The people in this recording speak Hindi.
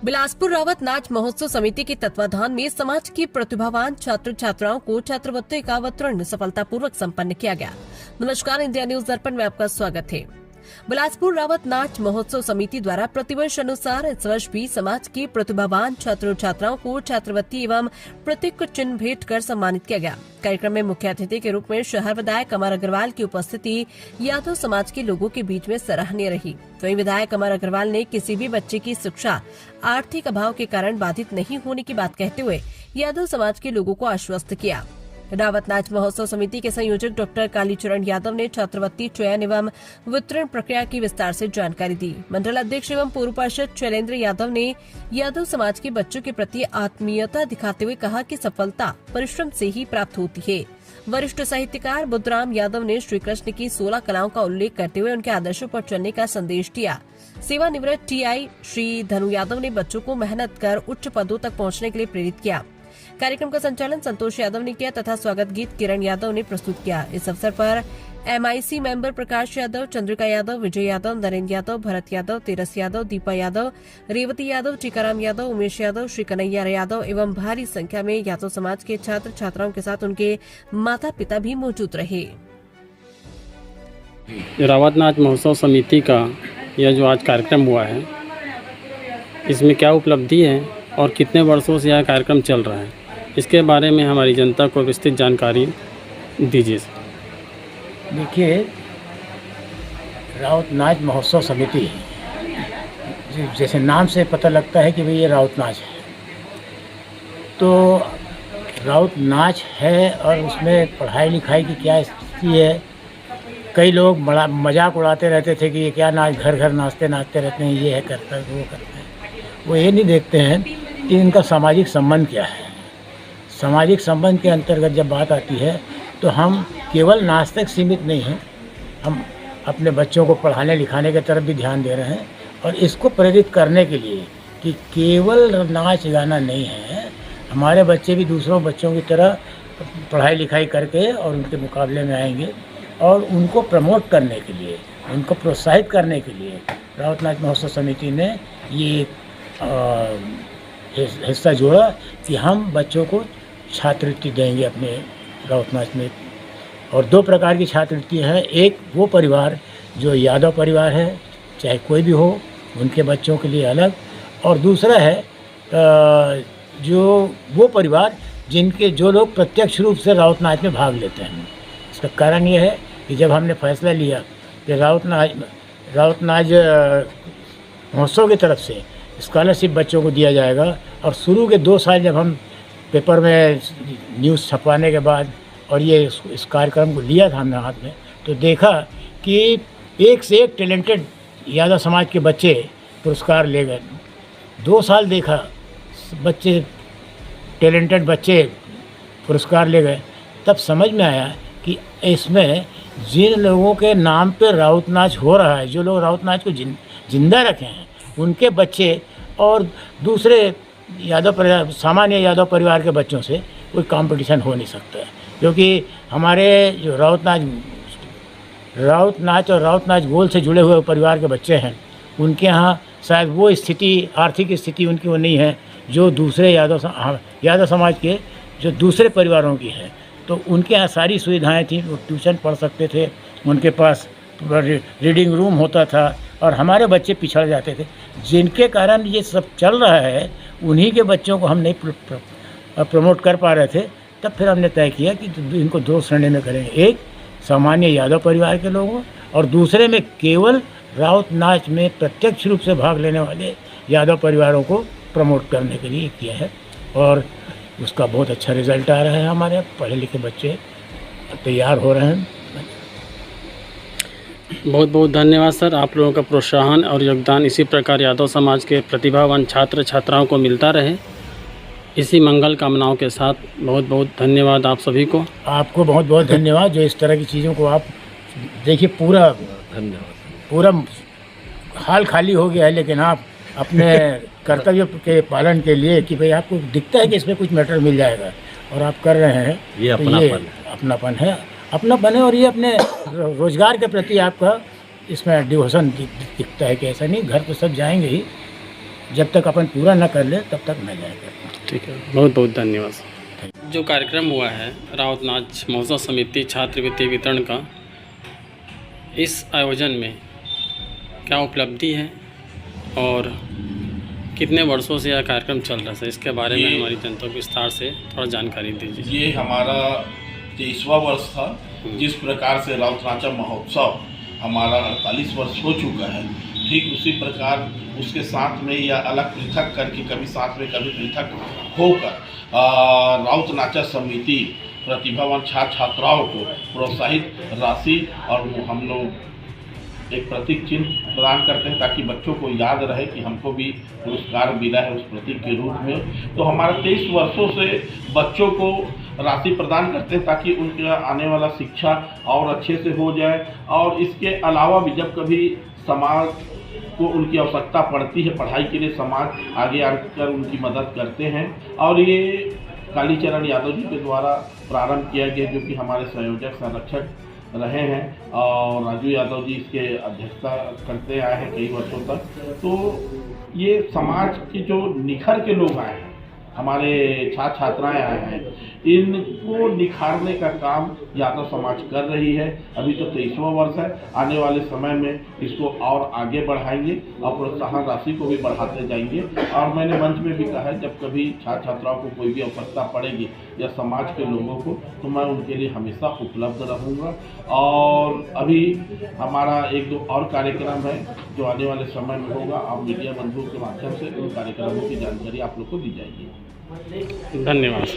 बिलासपुर रावत नाच महोत्सव समिति के तत्वाधान में समाज की प्रतिभावान छात्र छात्राओं को छात्रवृत्ति का वितरण सफलतापूर्वक संपन्न किया गया। नमस्कार, इंडिया न्यूज दर्पण में आपका स्वागत है। बिलासपुर रावत नाच महोत्सव समिति द्वारा प्रतिवर्ष अनुसार इस वर्ष भी समाज की प्रतिभावान छात्र छात्राओं को छात्रवृत्ति एवं प्रतीक चिन्ह भेंट कर सम्मानित किया गया। कार्यक्रम में मुख्य अतिथि के रूप में शहर विधायक अमर अग्रवाल की उपस्थिति यादव समाज के लोगों के बीच में सराहनीय रही। वहीं विधायक अमर अग्रवाल ने किसी भी बच्चे की शिक्षा आर्थिक अभाव के कारण बाधित नहीं होने की बात कहते हुए यादव समाज के लोगों को आश्वस्त किया। रावत नाच महोत्सव समिति के संयोजक डॉक्टर कालीचरण यादव ने छात्रवृत्ति चयन एवं वितरण प्रक्रिया की विस्तार से जानकारी दी। मंडल अध्यक्ष एवं पूर्व पार्षद शैलेंद्र यादव ने यादव समाज के बच्चों के प्रति आत्मीयता दिखाते हुए कहा कि सफलता परिश्रम से ही प्राप्त होती है। वरिष्ठ साहित्यकार बुद्धराम यादव ने श्री कृष्ण की 16 कलाओं का उल्लेख करते हुए उनके आदर्शों पर चलने का संदेश दिया। सेवानिवृत्त टीआई श्री धनु यादव ने बच्चों को मेहनत कर उच्च पदों तक पहुंचने के लिए प्रेरित किया। कार्यक्रम का संचालन संतोष यादव ने किया तथा स्वागत गीत किरण यादव ने प्रस्तुत किया। इस अवसर पर MIC मेंबर प्रकाश यादव, चंद्रिका यादव, विजय यादव, नरेंद्र यादव, भरत यादव, तेरस यादव, दीपा यादव, रेवती यादव, टीकाराम यादव, उमेश यादव, श्री कन्हैया यादव एवं भारी संख्या में यादव समाज के छात्र छात्राओं के साथ उनके माता पिता भी मौजूद रहे। रावत नाच महोत्सव समिति का यह जो आज कार्यक्रम हुआ है, इसमें क्या उपलब्धि है और कितने वर्षों से यह कार्यक्रम चल रहा है, इसके बारे में हमारी जनता को विस्तृत जानकारी दीजिए। देखिए, रावत नाच महोत्सव समिति, जैसे नाम से पता लगता है कि भाई ये रावत नाच है, तो रावत नाच है और उसमें पढ़ाई लिखाई की क्या स्थिति है। कई लोग बड़ा मजाक उड़ाते रहते थे कि ये क्या नाच, घर घर नाचते नाचते रहते हैं, ये है करता है वो करते हैं। वो ये नहीं देखते हैं कि इनका सामाजिक संबंध क्या है। सामाजिक संबंध के अंतर्गत जब बात आती है तो हम केवल नाच तक सीमित नहीं हैं, हम अपने बच्चों को पढ़ाने लिखाने की तरफ भी ध्यान दे रहे हैं और इसको प्रेरित करने के लिए कि केवल नाच गाना नहीं है, हमारे बच्चे भी दूसरों बच्चों की तरह पढ़ाई लिखाई करके और उनके मुकाबले में आएंगे और उनको प्रमोट करने के लिए, उनको प्रोत्साहित करने के लिए रावत नाच महोत्सव समिति ने ये हिस्सा जोड़ा कि हम बच्चों को छात्रवृत्ति देंगे अपने रावत नाच में। और दो प्रकार की छात्रवृत्ति है। एक वो परिवार जो यादव परिवार है, चाहे कोई भी हो, उनके बच्चों के लिए अलग, और दूसरा है जो वो परिवार जो लोग प्रत्यक्ष रूप से रावत नाच में भाग लेते हैं। इसका कारण ये है कि जब हमने फैसला लिया कि रावत नाच महोत्सव की तरफ से स्कॉलरशिप बच्चों को दिया जाएगा, और शुरू के 2 साल जब हम पेपर में न्यूज़ छपवाने के बाद और ये इस कार्यक्रम को लिया था हमने हाथ में, तो देखा कि एक से एक टैलेंटेड यादव समाज के बच्चे पुरस्कार ले गए। 2 साल देखा बच्चे, टैलेंटेड बच्चे पुरस्कार ले गए, तब समझ में आया कि इसमें जिन लोगों के नाम पे रावत नाच हो रहा है, जो लोग रावत नाच को जिंदा रखे हैं, उनके बच्चे और दूसरे यादव परिवार, सामान्य यादव परिवार के बच्चों से कोई कंपटीशन हो नहीं सकता है। क्योंकि हमारे जो रावत नाच और रावत नाच गोल से जुड़े हुए परिवार के बच्चे हैं, उनके यहाँ शायद वो स्थिति, आर्थिक स्थिति उनकी वो नहीं है जो दूसरे यादव समाज के जो दूसरे परिवारों की है। तो उनके यहाँ सारी सुविधाएं थी, वो ट्यूशन पढ़ सकते थे, उनके पास रीडिंग रूम होता था, और हमारे बच्चे पिछड़ जाते थे। जिनके कारण ये सब चल रहा है, उन्हीं के बच्चों को हम नहीं प्रमोट कर पा रहे थे। तब फिर हमने तय किया कि इनको 2 श्रेणी में करेंगे, एक सामान्य यादव परिवार के लोगों और दूसरे में केवल रावत नाच में प्रत्यक्ष रूप से भाग लेने वाले यादव परिवारों को प्रमोट करने के लिए किया है, और उसका बहुत अच्छा रिजल्ट आ रहा है। हमारे पढ़े लिखे बच्चे तैयार हो रहे हैं। बहुत बहुत धन्यवाद सर। आप लोगों का प्रोत्साहन और योगदान इसी प्रकार यादव समाज के प्रतिभावान छात्र छात्राओं को मिलता रहे, इसी मंगल कामनाओं के साथ बहुत बहुत धन्यवाद आप सभी को। आपको बहुत बहुत धन्यवाद जो इस तरह की चीज़ों को आप देखिए। पूरा हाल खाली हो गया है, लेकिन आप अपने कर्तव्य के पालन के लिए कि भाई आपको दिखता है कि इसमें कुछ मैटर मिल जाएगा और आप कर रहे हैं, ये अपनापन है। और ये अपने रोजगार के प्रति आपका इसमें डिवोशन दिखता है कि ऐसा नहीं, घर तो सब जाएंगे ही, जब तक अपन पूरा न कर ले तब तक न जाएगा। ठीक है, बहुत बहुत धन्यवाद। जो कार्यक्रम हुआ है राउतनाच महोत्सव समिति छात्रवृत्ति वितरण का, इस आयोजन में क्या उपलब्धि है और कितने वर्षों से यह कार्यक्रम चल रहा है, इसके बारे में हमारी जनता को विस्तार से थोड़ा जानकारी दीजिए। ये हमारा 23वां वर्ष था। जिस प्रकार से राउतनाचा महोत्सव हमारा 48 वर्ष हो चुका है, ठीक उसी प्रकार उसके साथ में या अलग पृथक करके कभी साथ में कभी पृथक होकर राउतनाचा समिति प्रतिभावान छात्र छात्राओं को प्रोत्साहित राशि और हम लोग एक प्रतीक चिन्ह प्रदान करते हैं ताकि बच्चों को याद रहे कि हमको भी पुरस्कार मिला है उस प्रतीक के रूप में। तो हमारे 23 वर्षों से बच्चों को राशि प्रदान करते हैं ताकि उनका आने वाला शिक्षा और अच्छे से हो जाए। और इसके अलावा भी जब कभी समाज को उनकी आवश्यकता पड़ती है पढ़ाई के लिए, समाज आगे आकर उनकी मदद करते हैं। और ये कालीचरण यादव जी के द्वारा प्रारंभ किया गया, जो कि हमारे संयोजक संरक्षक रहे हैं और राजू यादव जी इसके अध्यक्षता करते आए हैं कई वर्षों तक। तो ये समाज के जो निखर के लोग आए हैं, हमारे छात्र छात्राएं आए हैं, इनको निखारने का काम यादव समाज कर रही है। अभी तो 23वां वर्ष है, आने वाले समय में इसको और आगे बढ़ाएंगे और प्रोत्साहन राशि को भी बढ़ाते जाएंगे। और मैंने मंच में भी कहा है, जब कभी छात्र छात्राओं को कोई भी आवश्यकता पड़ेगी या समाज के लोगों को, तो मैं उनके लिए हमेशा उपलब्ध रहूँगा। और अभी हमारा 1-2 और कार्यक्रम है जो आने वाले समय में होगा और मीडिया बंधुओं के माध्यम से उन कार्यक्रमों की जानकारी आप लोग को दी जाएगी। धन्यवाद।